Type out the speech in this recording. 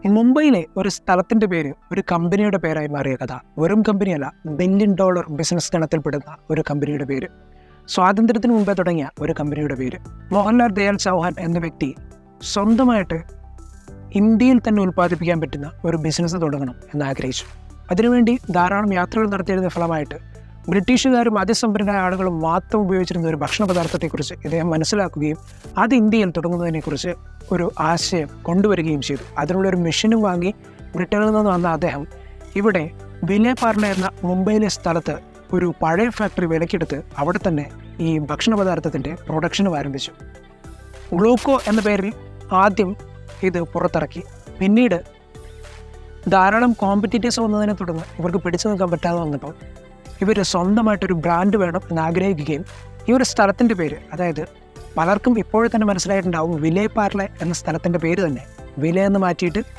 മുംബൈയിലെ ഒരു സ്ഥലത്തിൻ്റെ പേര് ഒരു കമ്പനിയുടെ പേരായി മാറിയ കഥ. വെറും കമ്പനിയല്ല, $1 ബില്യൺ ബിസിനസ് ഗണത്തിൽപ്പെടുന്ന ഒരു കമ്പനിയുടെ പേര്. സ്വാതന്ത്ര്യത്തിന് മുമ്പേ തുടങ്ങിയ ഒരു കമ്പനിയുടെ പേര്. മോഹൻലാൽ ദയാൽ ചൗഹാൻ എന്ന വ്യക്തി സ്വന്തമായിട്ട് ഇന്ത്യയിൽ തന്നെ ഉൽപ്പാദിപ്പിക്കാൻ പറ്റുന്ന ഒരു ബിസിനസ് തുടങ്ങണം എന്നാഗ്രഹിച്ചു. അതിനുവേണ്ടി ധാരാളം യാത്രകൾ നടത്തിയതിൻ്റെ ഫലമായിട്ട് ബ്രിട്ടീഷുകാരും അതിസമ്പന്നരായ ആളുകളും മാത്രം ഉപയോഗിച്ചിരുന്ന ഒരു ഭക്ഷണ പദാർത്ഥത്തെക്കുറിച്ച് ഇദ്ദേഹം മനസ്സിലാക്കുകയും അത് ഇന്ത്യയിൽ തുടങ്ങുന്നതിനെക്കുറിച്ച് ഒരു ആശയം കൊണ്ടുവരികയും ചെയ്തു. അതിനുള്ളൊരു മെഷീനും വാങ്ങി ബ്രിട്ടനിൽ നിന്ന് വന്ന അദ്ദേഹം ഇവിടെ വിലെ പാർലെ എന്ന മുംബൈയിലെ സ്ഥലത്ത് ഒരു പഴയ ഫാക്ടറി വിലക്കെടുത്ത് അവിടെ തന്നെ ഈ ഭക്ഷണ പദാർത്ഥത്തിൻ്റെ പ്രൊഡക്ഷനും ആരംഭിച്ചു. ഗ്ലൂക്കോ എന്ന പേരിൽ ആദ്യം ഇത് പുറത്തിറക്കി. പിന്നീട് ധാരാളം കോമ്പറ്റീറ്റേഴ്സ് വന്നതിനെ തുടർന്ന് ഇവർക്ക് പിടിച്ചു നിൽക്കാൻ പറ്റാതെ വന്നപ്പോൾ ഇവർ സ്വന്തമായിട്ടൊരു ബ്രാൻഡ് വേണം എന്നാഗ്രഹിക്കുകയും ഈ ഒരു സ്ഥലത്തിൻ്റെ പേര്, അതായത് പലർക്കും ഇപ്പോഴും തന്നെ മനസ്സിലായിട്ടുണ്ടാവും വിലെ പാർലെ എന്ന സ്ഥലത്തിൻ്റെ പേര് തന്നെ വിലെ എന്ന് മാറ്റിയിട്ട്